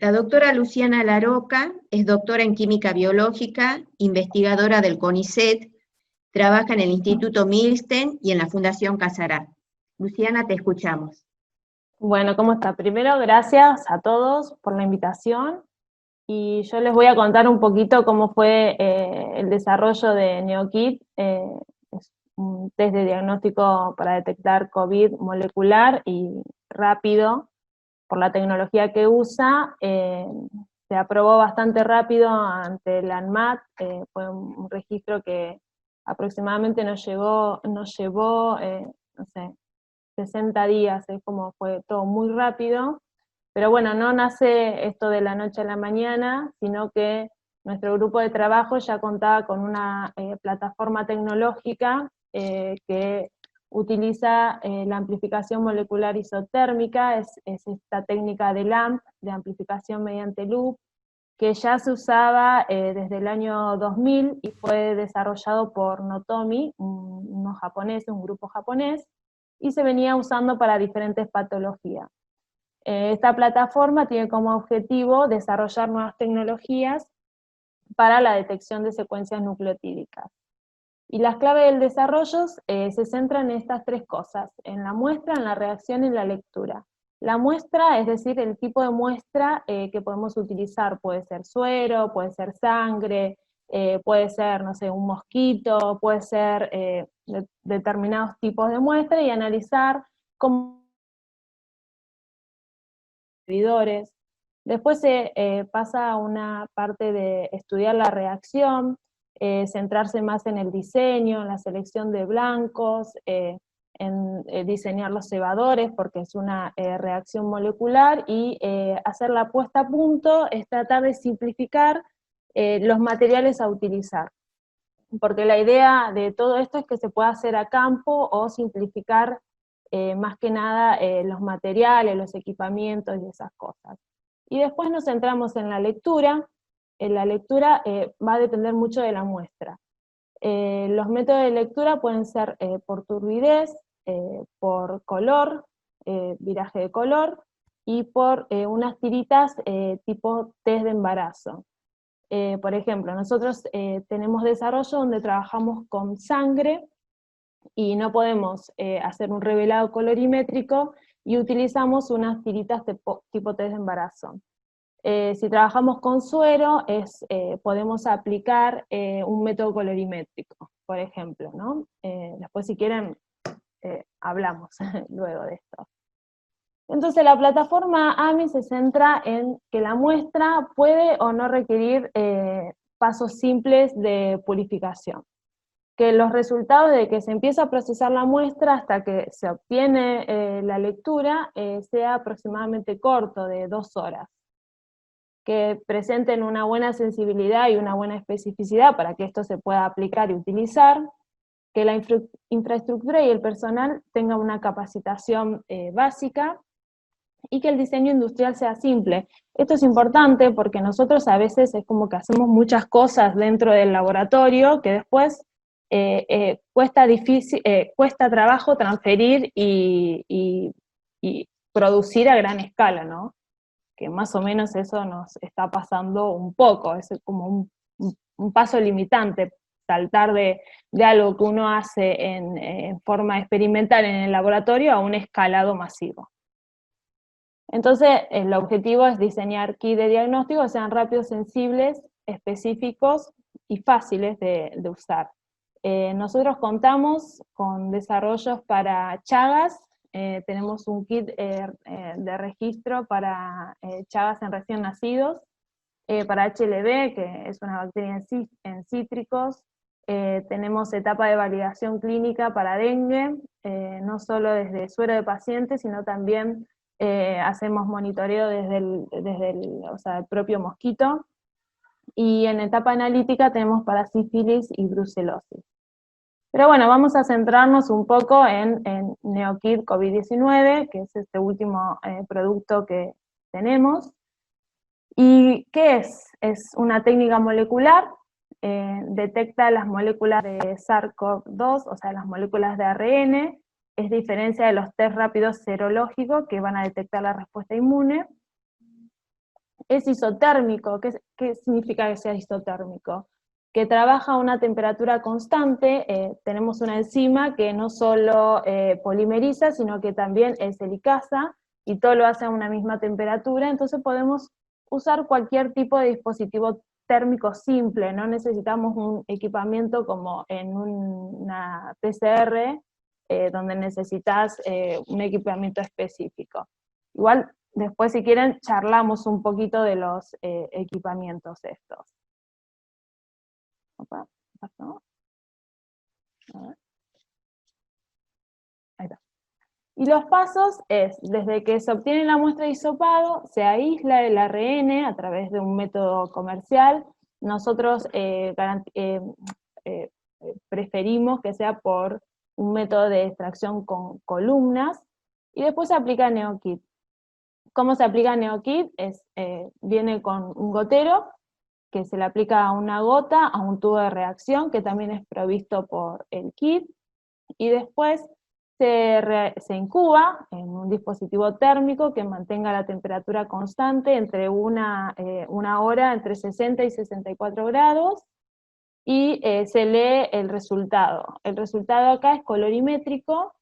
La doctora Luciana Laroca es doctora en Química Biológica, investigadora del CONICET, trabaja en el Instituto Milsten y en la Fundación Casará. Luciana, te escuchamos. Bueno, ¿cómo está? Primero, gracias a todos por la invitación, y yo les voy a contar un poquito cómo fue el desarrollo de NeoKit. Es un test de diagnóstico para detectar COVID molecular y rápido. Por la tecnología que usa, se aprobó bastante rápido ante la ANMAT. Fue un registro que aproximadamente nos llevó, no sé, 60 días, es como fue todo muy rápido. Pero bueno, no nace esto de la noche a la mañana, sino que nuestro grupo de trabajo ya contaba con una plataforma tecnológica que utiliza la amplificación molecular isotérmica, es esta técnica de LAMP, de amplificación mediante loop, que ya se usaba desde el año 2000 y fue desarrollado por Notomi, unos japoneses, un grupo japonés, y se venía usando para diferentes patologías. Esta plataforma tiene como objetivo desarrollar nuevas tecnologías para la detección de secuencias nucleotídicas. Y las claves del desarrollo se centran en estas tres cosas: en la muestra, en la reacción y en la lectura. La muestra, es decir, el tipo de muestra que podemos utilizar, puede ser suero, puede ser sangre, puede ser, no sé, un mosquito, puede ser determinados tipos de muestra, y analizar cómo servidores. Después se pasa a una parte de estudiar la reacción, centrarse más en el diseño, en la selección de blancos, en diseñar los cebadores, porque es una reacción molecular, y hacer la puesta a punto es tratar de simplificar los materiales a utilizar. Porque la idea de todo esto es que se pueda hacer a campo o simplificar más que nada los materiales, los equipamientos y esas cosas. Y después nos centramos en la lectura. La lectura va a depender mucho de la muestra. Los métodos de lectura pueden ser por turbidez, por color, viraje de color, y por unas tiritas tipo test de embarazo. Por ejemplo, nosotros tenemos desarrollo donde trabajamos con sangre, y no podemos hacer un revelado colorimétrico, y utilizamos unas tiritas tipo test de embarazo. Si trabajamos con suero, podemos aplicar un método colorimétrico, por ejemplo, ¿no? Después, si quieren, hablamos luego de esto. Entonces la plataforma AMI se centra en que la muestra puede o no requerir pasos simples de purificación. Que los resultados de que se empieza a procesar la muestra hasta que se obtiene la lectura sea aproximadamente corto, de 2 horas. Que presenten una buena sensibilidad y una buena especificidad para que esto se pueda aplicar y utilizar. Que la infraestructura y el personal tengan una capacitación básica, y que el diseño industrial sea simple. Esto es importante porque nosotros a veces es como que hacemos muchas cosas dentro del laboratorio que después cuesta trabajo transferir y producir a gran escala, ¿no? Que más o menos eso nos está pasando un poco, es como un paso limitante, saltar de algo que uno hace en forma experimental en el laboratorio a un escalado masivo. Entonces, el objetivo es diseñar kits de diagnóstico que sean rápidos, sensibles, específicos y fáciles de usar. Nosotros contamos con desarrollos para Chagas. Tenemos un kit de registro para Chagas en recién nacidos, para HLV, que es una bacteria en cítricos. Tenemos etapa de validación clínica para dengue, no solo desde suero de pacientes, sino también hacemos monitoreo desde el propio mosquito. Y en etapa analítica tenemos para sífilis y brucelosis. Pero bueno, vamos a centrarnos un poco en NeoKit COVID-19, que es este último producto que tenemos. ¿Y qué es? Es una técnica molecular, detecta las moléculas de SARS-CoV-2, o sea, las moléculas de ARN, es diferencia de los test rápidos serológicos que van a detectar la respuesta inmune. es isotérmico. ¿Qué significa que sea isotérmico? Que trabaja a una temperatura constante. Tenemos una enzima que no solo polimeriza, sino que también es helicasa, y todo lo hace a una misma temperatura. Entonces podemos usar cualquier tipo de dispositivo térmico simple, no necesitamos un equipamiento como en una PCR, donde necesitas un equipamiento específico. Igual, después si quieren, charlamos un poquito de los equipamientos estos. Opa, ¿pasó? A ver. Ahí está. Y los pasos es, desde que se obtiene la muestra de hisopado, se aísla el ARN a través de un método comercial. Nosotros preferimos que sea por un método de extracción con columnas, y después se aplica NeoKit. ¿Cómo se aplica NeoKit? Viene con un gotero, que se le aplica una gota a un tubo de reacción, que también es provisto por el kit, y después se incuba en un dispositivo térmico que mantenga la temperatura constante entre una hora, entre 60 y 64 grados, y se lee el resultado. El resultado acá es colorimétrico,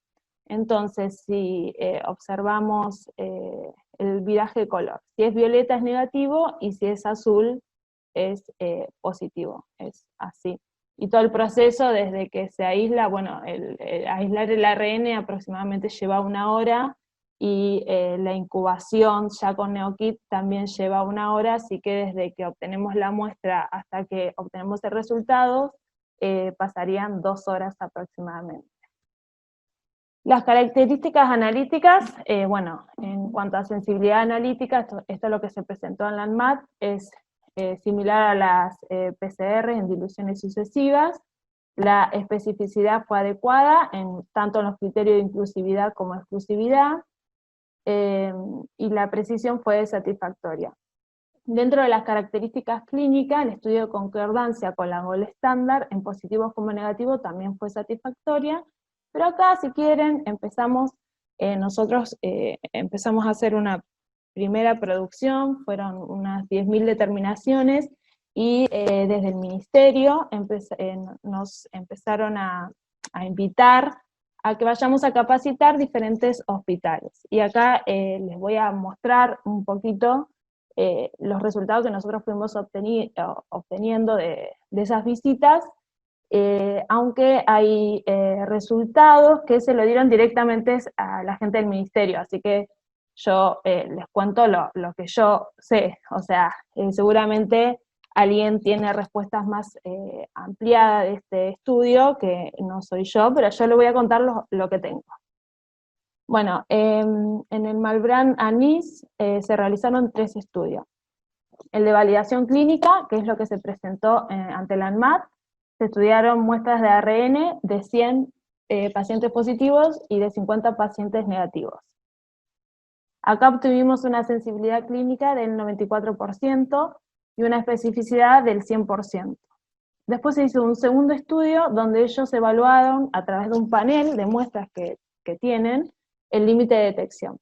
entonces si observamos el viraje de color, si es violeta es negativo, y si es azul es positivo, es así. Y todo el proceso desde que se aísla, bueno, aislar el ARN aproximadamente lleva una hora, y la incubación ya con NeoKit también lleva una hora, así que desde que obtenemos la muestra hasta que obtenemos el resultado, pasarían 2 horas aproximadamente. Las características analíticas, bueno, en cuanto a sensibilidad analítica, esto es lo que se presentó en la ANMAT, es similar a las PCR en diluciones sucesivas. La especificidad fue adecuada, tanto en los criterios de inclusividad como exclusividad, y la precisión fue satisfactoria. Dentro de las características clínicas, el estudio de concordancia con la gold estándar, en positivos como negativos, también fue satisfactoria, pero acá, si quieren, nosotros empezamos a hacer una primera producción, fueron unas 10.000 determinaciones, y desde el ministerio nos empezaron a invitar a que vayamos a capacitar diferentes hospitales. Y acá les voy a mostrar un poquito los resultados que nosotros fuimos obteniendo de esas visitas, aunque hay resultados que se lo dieron directamente a la gente del ministerio, así que yo les cuento lo que yo sé. O sea, seguramente alguien tiene respuestas más ampliadas de este estudio, que no soy yo, pero yo le voy a contar lo que tengo. Bueno, en el Malbrán Anís se realizaron 3 estudios. El de validación clínica, que es lo que se presentó ante la ANMAT, se estudiaron muestras de ARN de 100 pacientes positivos y de 50 pacientes negativos. Acá obtuvimos una sensibilidad clínica del 94% y una especificidad del 100%. Después se hizo un segundo estudio donde ellos evaluaron a través de un panel de muestras que tienen el límite de detección.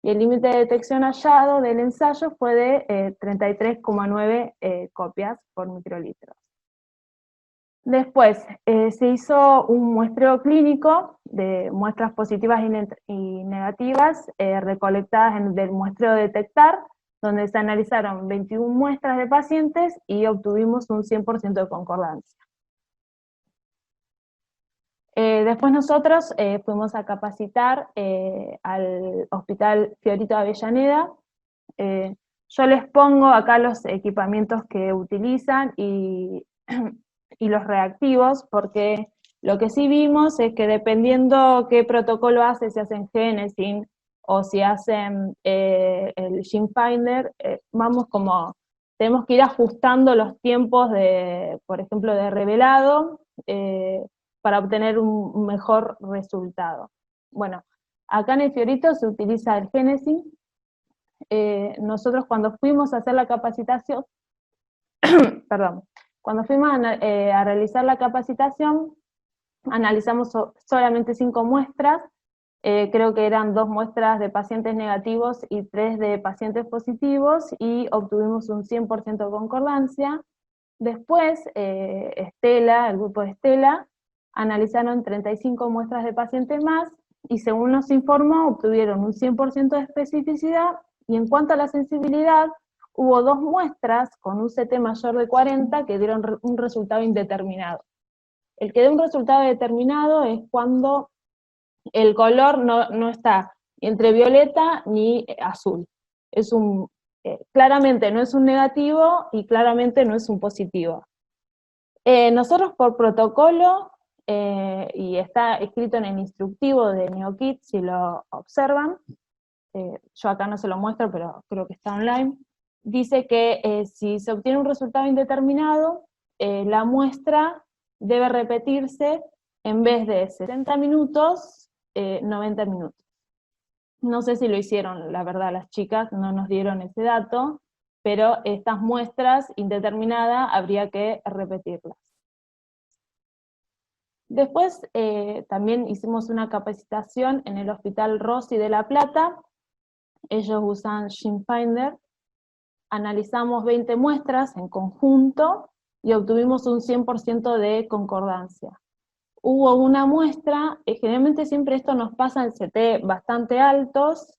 Y el límite de detección hallado del ensayo fue de 33,9 copias por microlitro. Después se hizo un muestreo clínico de muestras positivas y negativas recolectadas del muestreo Detectar, donde se analizaron 21 muestras de pacientes y obtuvimos un 100% de concordancia. Después nosotros fuimos a capacitar al Hospital Fiorito de Avellaneda. Yo les pongo acá los equipamientos que utilizan y los reactivos, porque lo que sí vimos es que dependiendo qué protocolo hace, si hacen Genesin o si hacen el GenFinder, tenemos que ir ajustando los tiempos por ejemplo, de revelado, para obtener un mejor resultado. Bueno, acá en el Fiorito se utiliza el Genesis. Nosotros cuando fuimos a hacer la capacitación, perdón, cuando fuimos a realizar la capacitación, analizamos solamente 5 muestras, creo que eran 2 muestras de pacientes negativos y 3 de pacientes positivos, y obtuvimos un 100% de concordancia. Después, Estela, el grupo de Estela, analizaron 35 muestras de pacientes más, y según nos informó, obtuvieron un 100% de especificidad, y en cuanto a la sensibilidad, hubo 2 muestras con un CT mayor de 40 que dieron un resultado indeterminado. El que dé un resultado determinado es cuando el color no está entre violeta ni azul. Es claramente no es un negativo y claramente no es un positivo. Nosotros por protocolo, y está escrito en el instructivo de NeoKit, si lo observan, yo acá no se lo muestro, pero creo que está online, dice que si se obtiene un resultado indeterminado, la muestra debe repetirse en vez de 60 minutos, 90 minutos. No sé si lo hicieron, la verdad, las chicas no nos dieron ese dato, pero estas muestras indeterminadas habría que repetirlas. Después también hicimos una capacitación en el Hospital Rossi de La Plata. Ellos usan ShimFinder. Analizamos 20 muestras en conjunto y obtuvimos un 100% de concordancia. Hubo una muestra, generalmente siempre esto nos pasa en CT bastante altos,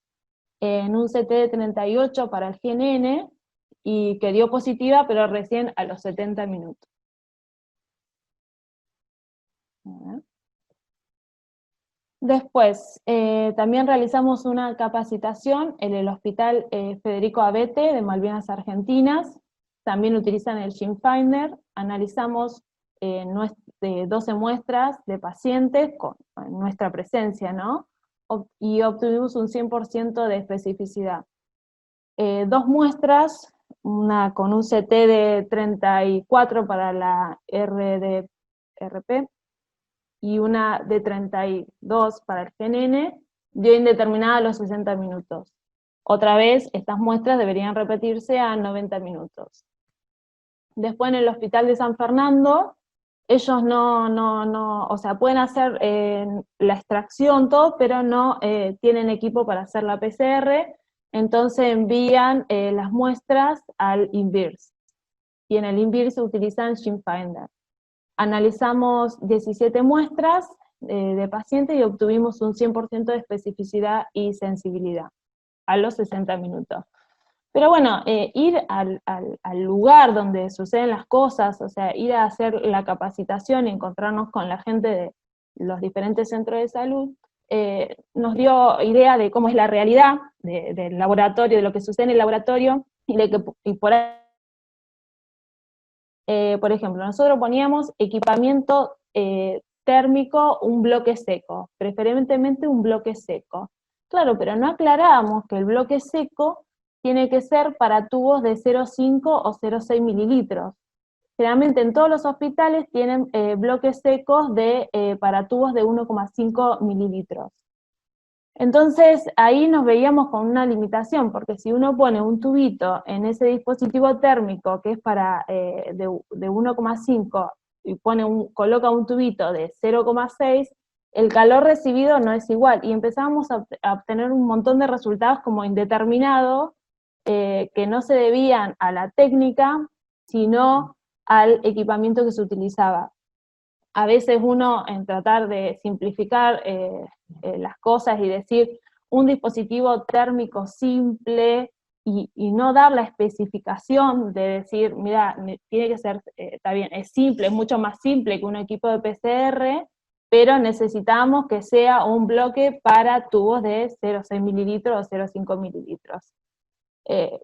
en un CT de 38 para el GNN, y que dio positiva, pero recién a los 70 minutos. Después, también realizamos una capacitación en el Hospital Federico Abete de Malvinas Argentinas. También utilizan el ShimFinder. Analizamos 12 muestras de pacientes con nuestra presencia, ¿no? Y obtuvimos un 100% de especificidad. 2 muestras, una con un CT de 34 para la RDRP, y una de 32 para el GNN, dio indeterminada a los 60 minutos. Otra vez, estas muestras deberían repetirse a 90 minutos. Después en el Hospital de San Fernando, ellos o sea, pueden hacer la extracción, todo, pero no tienen equipo para hacer la PCR, entonces envían las muestras al INVIRS, y en el INVIRS se utilizan ShimFinder. Analizamos 17 muestras de pacientes y obtuvimos un 100% de especificidad y sensibilidad a los 60 minutos. Pero bueno, ir al lugar donde suceden las cosas, o sea, ir a hacer la capacitación y encontrarnos con la gente de los diferentes centros de salud, nos dio idea de cómo es la realidad del laboratorio, de lo que sucede en el laboratorio, y por ejemplo, nosotros poníamos equipamiento térmico, un bloque seco, preferentemente un bloque seco. Claro, pero no aclarábamos que el bloque seco tiene que ser para tubos de 0,5 o 0,6 mililitros. Generalmente en todos los hospitales tienen bloques secos para tubos de 1,5 mililitros. Entonces ahí nos veíamos con una limitación, porque si uno pone un tubito en ese dispositivo térmico que es de 1,5 y coloca un tubito de 0,6, el calor recibido no es igual, y empezamos a obtener un montón de resultados como indeterminados, que no se debían a la técnica, sino al equipamiento que se utilizaba. A veces uno, en tratar de simplificar las cosas y decir un dispositivo térmico simple, y no dar la especificación de decir, mira, tiene que ser, está bien, es simple, es mucho más simple que un equipo de PCR, pero necesitamos que sea un bloque para tubos de 0,6 mililitros o 0,5 mililitros.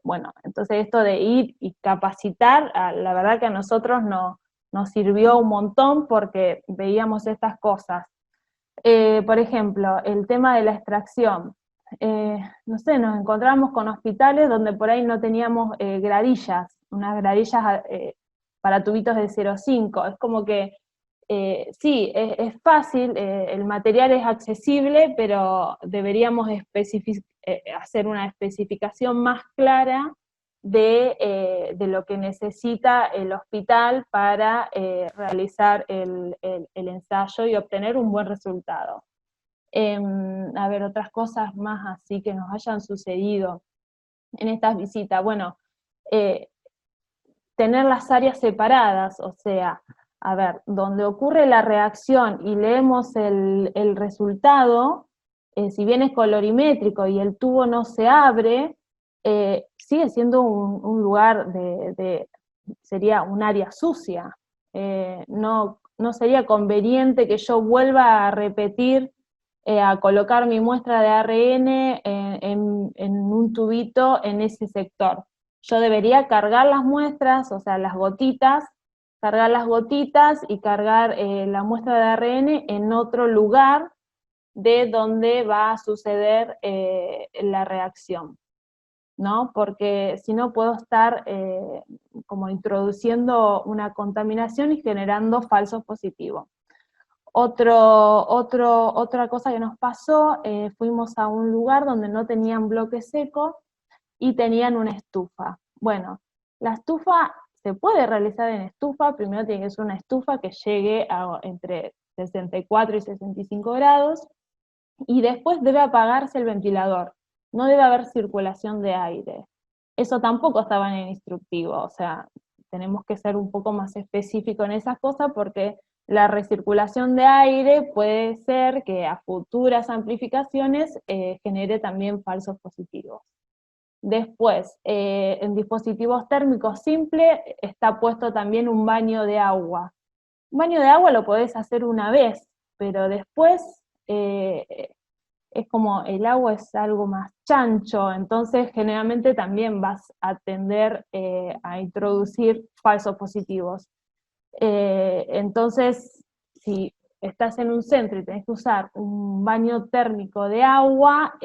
Bueno, entonces esto de ir y capacitar, la verdad que a nosotros nos sirvió un montón, porque veíamos estas cosas. Por ejemplo, el tema de la extracción. No sé, nos encontramos con hospitales donde por ahí no teníamos gradillas, unas gradillas para tubitos de 0,5. Es como que, sí, es fácil, el material es accesible, pero deberíamos hacer una especificación más clara de lo que necesita el hospital para realizar el ensayo y obtener un buen resultado. A ver, otras cosas más así que nos hayan sucedido en estas visitas. Bueno, tener las áreas separadas, o sea, a ver, donde ocurre la reacción y leemos el resultado, si bien es colorimétrico y el tubo no se abre, sigue siendo un lugar sería un área sucia. No sería conveniente que yo vuelva a repetir, a colocar mi muestra de ARN en un tubito en ese sector. Yo debería cargar las muestras, o sea, las gotitas, cargar las gotitas y cargar la muestra de ARN en otro lugar de donde va a suceder la reacción, ¿no? Porque si no puedo estar como introduciendo una contaminación y generando falsos positivos. Otra cosa que nos pasó, fuimos a un lugar donde no tenían bloque seco y tenían una estufa. Bueno, la estufa se puede realizar en estufa, primero tiene que ser una estufa que llegue a entre 64 y 65 grados, y después debe apagarse el ventilador, no debe haber circulación de aire. Eso tampoco estaba en el instructivo, o sea, tenemos que ser un poco más específicos en esas cosas porque la recirculación de aire puede ser que a futuras amplificaciones genere también falsos positivos. Después, en dispositivos térmicos simples está puesto también un baño de agua. Un baño de agua lo podés hacer una vez, pero después es como el agua es algo más chancho, entonces generalmente también vas a tender a introducir falsos positivos. Entonces, si estás en un centro y tenés que usar un baño térmico de agua,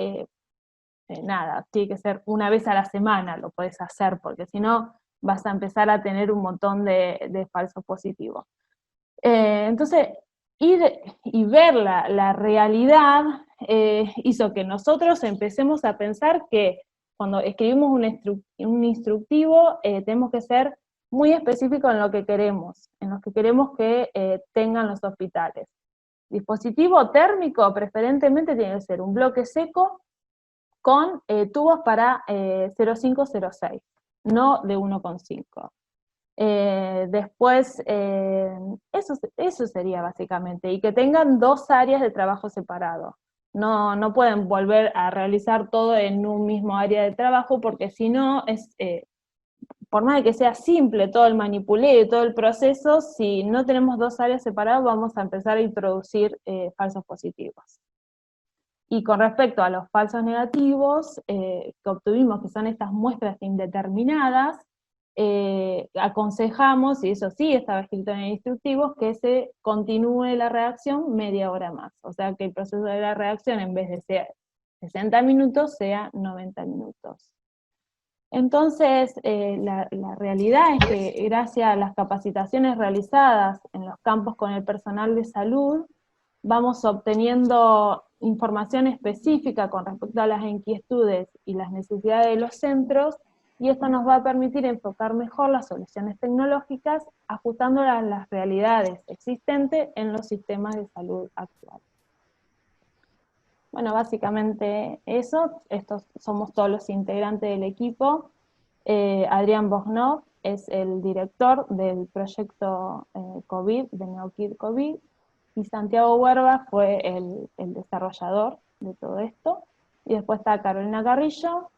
nada, tiene que ser una vez a la semana lo podés hacer, porque si no vas a empezar a tener un montón de falsos positivos. Entonces, ir y ver la realidad hizo que nosotros empecemos a pensar que cuando escribimos un instructivo tenemos que ser muy específicos en lo que queremos, que tengan los hospitales. Dispositivo térmico preferentemente tiene que ser un bloque seco con tubos para 0,5-0,6, no de 1,5. Después, eso sería básicamente, y que tengan dos áreas de trabajo separado. No pueden volver a realizar todo en un mismo área de trabajo, porque si no, por más de que sea simple todo el manipuleo y todo el proceso, si no tenemos dos áreas separadas, vamos a empezar a introducir falsos positivos. Y con respecto a los falsos negativos que obtuvimos, que son estas muestras indeterminadas, aconsejamos, y eso sí estaba escrito en el instructivo, que se continúe la reacción media hora más. O sea, que el proceso de la reacción, en vez de ser 60 minutos, sea 90 minutos. Entonces, la realidad es que gracias a las capacitaciones realizadas en los campos con el personal de salud, vamos obteniendo información específica con respecto a las inquietudes y las necesidades de los centros, y esto nos va a permitir enfocar mejor las soluciones tecnológicas, ajustándolas a las realidades existentes en los sistemas de salud actuales. Bueno, básicamente eso. Estos somos todos los integrantes del equipo. Adrián Bognov es el director del proyecto COVID, de NeoKid COVID, y Santiago Huerva fue el desarrollador de todo esto. Y después está Carolina Carrillo,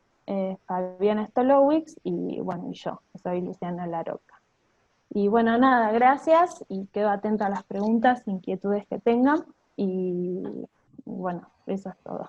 Fabiana Stolowicz, y bueno, y yo, que soy Luciana Laroca. Y bueno, nada, gracias, y quedo atenta a las preguntas, inquietudes que tengan, y bueno, eso es todo.